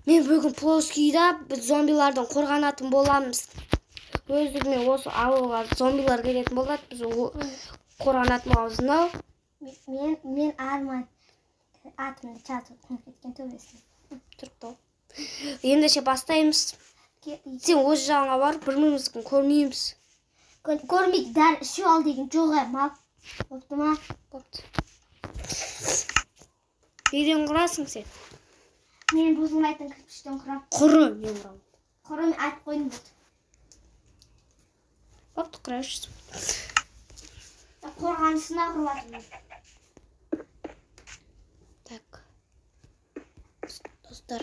Мен бүгін плоскийда біз зомбилардан қорғанатын боламыз. Өздігіме осы ауылға зомбилар келетін болады. Біз қорғанатын боламыз. Мен Арман атымды чатып кеткен төбесіне. Тұрды. Ендеше бастаймыз. Сен өз жағыңа барып, бір-бірімізді көрмейміз. Көрмейді, дәл ішіп ал деген жоқ мал. Бопты ма? Бопты. Неден құрасың сен? Мен бұзылмайтын кірпіштен құрам. Құры мен құрам. Құры мен айтып қойдым болды. Бопты, құрайшы. Қорғанысына құрватым. Так. Достар,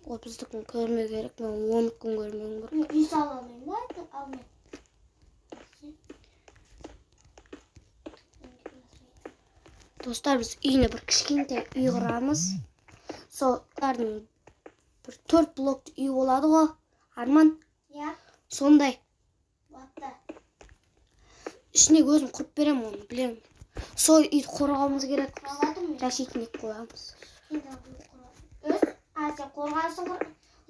ол біздікін көрмеу керек. Мен 10 күн көрмеуім керек. Мен үй сала алмайым ба? Алмайым. Достар, біз үйіне бір кішкентай үй құрамыз. Солардың бір 4 блокты үй болады ғой. Арман? Я. Сондай. Бапты. Ішіне өзім құрып берем оны, білем. Сол үйді қорғауымыз керек. Қорғадым мен. Жәшетіне қоямыз. Сен қорғансың ғой.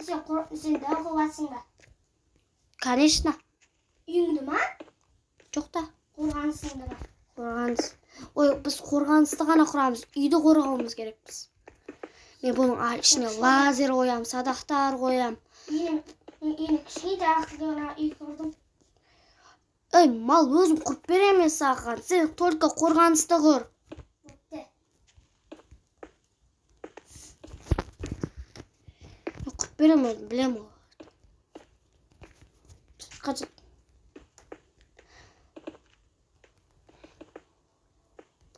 Сен дәу қылғансың ба? Конечно. Үйіңді ма? Жоқ та. Қорғансыңды ба? Қорғаныс. Ой, біз қорғанысты ғана құрамыз. Үйді қорғауымыз керек біз. Мен бұның ішіне лазер қоям, садақтар қоям. Үйіне кішкентай ақтығына үй құрдым. Ой, мал өзім құрып берем мен саған. Сен только қорғанысты құр. Құрып берем өзім, білем ол. Қажет.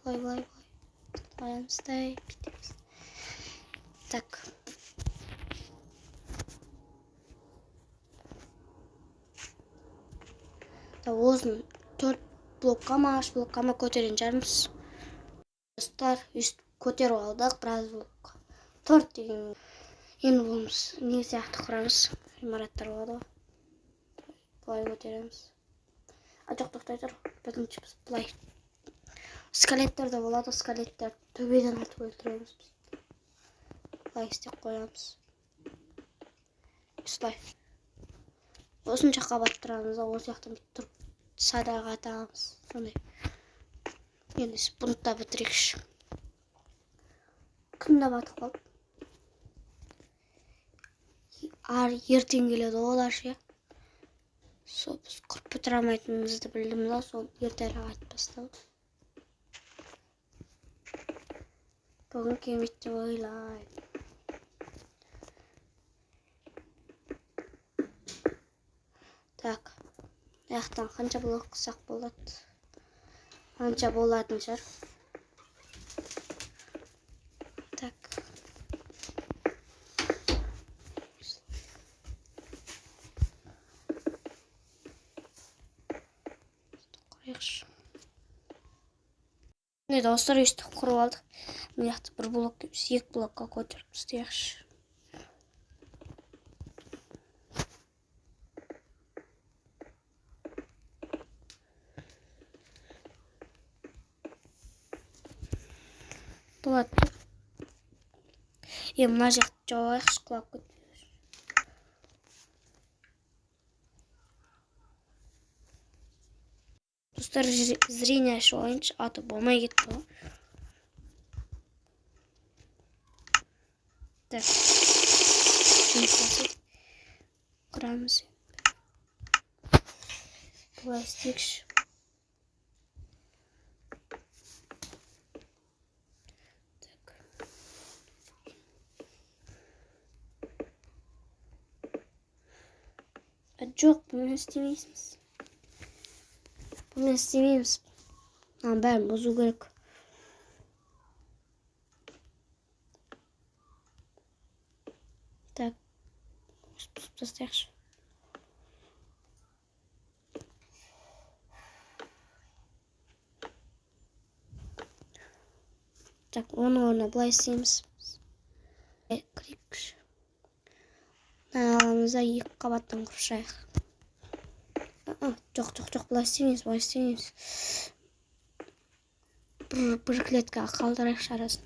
Былай. Баяныстай. Так. Осыны 4 блокқа ма, 3 блокқа ма көтерен жармыз. Достар, үст көтеріп алдық, біраз блокқа. 4 деген. Енді болмыз. Не сияқты құрамыз? Ғимараттар болады. Былай көтереміз. Жоқ, тоқтай тұр. Бірінші біз былай. Скелеттер де болады, скелеттер төбеден атып өлтіреміз біз. Былай істеп қоямыз. Осылай. Осын жаққа баттырамыз, осы яқтан бүйтіп тұрып садаға атамыз. Сондай. Енді бұны да бітірекші. Күн де батып қалды. Ертең келеді олар ше. Сол біз құрып бітіре алмайтынымызды білдім да, сол ертеңірек айтып бастадым. Бүгін келмейді деп ойлаймын. Так. Аяқтан қанша блок қысақ болады? Қанша болатын шығар. Так. Қойықшы. Не достар өстіп құрып алдық. Мен яқты бір блок кеміз, 2 блокқа көтеріп істейікші. Болады. Мына жақты жауайықшы, құлап кетпейміз. Достар, зрение ашып алайыншы, аты болмай кетті ғой. Так. Құрамыз. Бұлай істейікші. Жоқ, бұны істемейсіз. Бұны істемейміз. Бәрін бұзу керек. Так. Бұзып тастайықшы. Так, оның орнына былай істейміз. Кірейікші. Аламызда 2 қабаттан құршайық. Жоқ, былай істемейміз. Бір клеткаға қалдырайықшы арасын.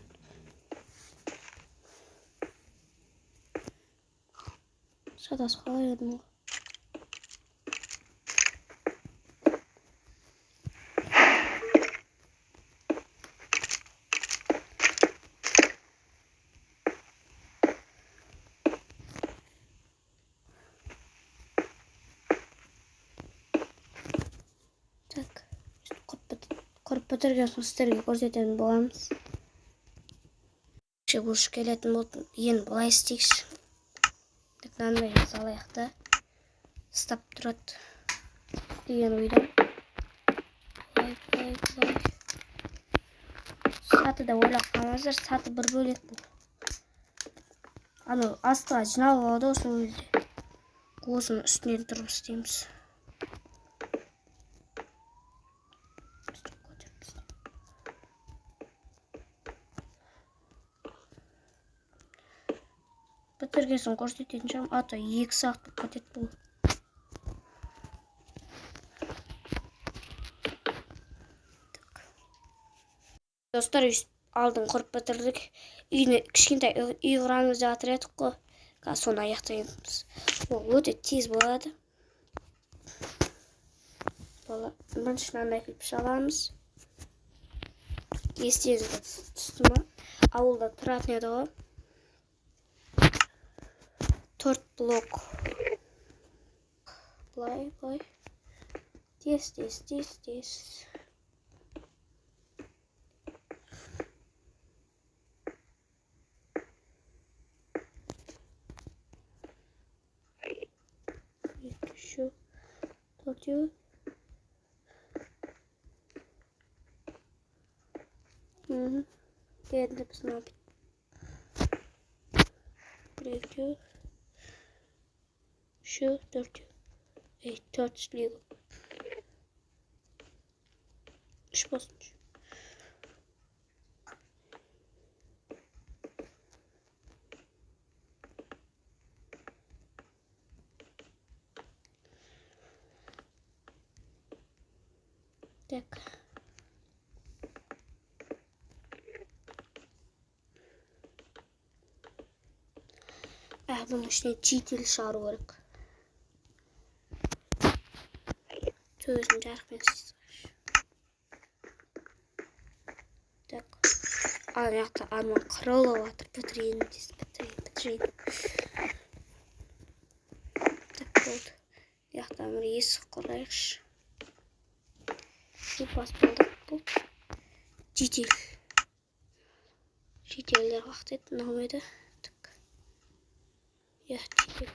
Шатас қалай едім. Так. Құрып бітірген соң сіздерге көрсететін боламыз. Бұл келетін болдым. Енді былай істейікші. Мынандай салайық та. Стап тұрады. Деген ойдам. Былай. Саты да ойлап қалмаңыздар. Саты бір бөлек бұл. Анау астыға жиналып алады осы өзде. Осының үстінен тұрып істейміз. Бітірген соң көрсететін шығармын. Ата 2 сағат болып кетеді бұл. Достар, алдын құрып бітірдік. Үйіне кішкентай үй құрамыз деп жатыр едік қой. Соны аяқтаймыз. Ол өте тез болады. Бірінші мынандай кірпіш аламыз. Естеріңізге түсті ме? Ауылда тұратын еді ғой. 4 блок. Былай. Тез. Еще 4. Енді біз мына 1, 2, 3, 4 слегу. 3 болсын. Так. Bunun içine çiğdil şarı olarak. Tözün jarqmensiz. Так. Аяқта арман қырылып жатыр. Бітірейін. Так болды. Аяқта бір есік құрайықшы. Баспалдақ болды. Жителер вақыт еді. Нағымайды. Ya çiğdil.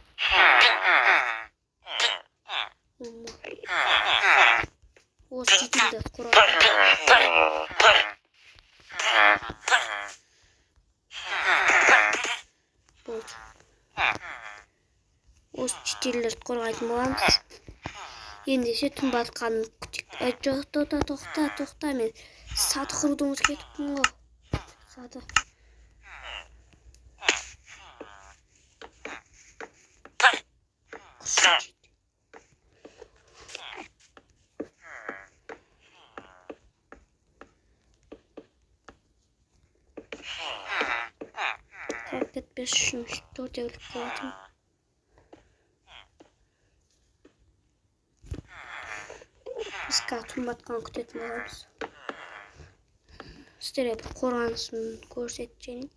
O çiğdilді құрайды. Болды. Осы çiğdilерді қорғайтын боламыз. Ендеше түн батқанын күтейік. Тоқта, мен саты құруды ұмытып кетіппін ғой. Саты. Кетпес үшін төртеулік болатын. Біз түн батқан күтетін боламыз. Сіздерге бір қорғанысын көрсетейін.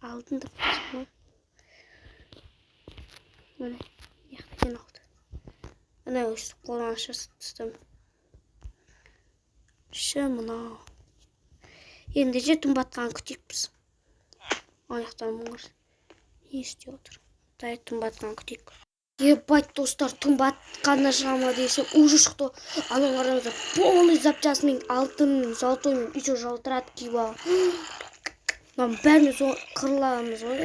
Алдында болсын. Міне, яқтан алды. Ана өз қорғанышы түстім. Мынау. Енді түн батқан күтейікпіз. Аяқтан мұңыз. Не істеп отыр? Түн батқан күтейік. Ебать, достар, түн батқанына шығама дейсі. Уже шықты. Аның арамызда полный запчасымен алтын, золотоймен еще жалтырады кейбағы. Бәріне қырыламыз ғой.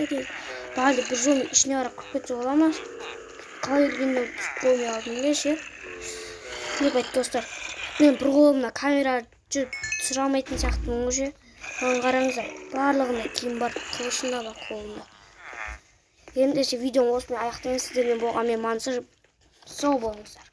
Бәрі бір жолмен ішіне қарап қып кетсе оламаз. Қалай келгенде қоймай алдым ше. Ебать, достар. Мен бір қолымда камера жүріп түсіре алмайтын сияқтымын ғой ше. Қараңыздар, барлығында киім бар, қылышында бар қолында. Ендеше видеоны осымен аяқтаймын. Сіздермен болған мен Мансұр. Сау болыңыздар.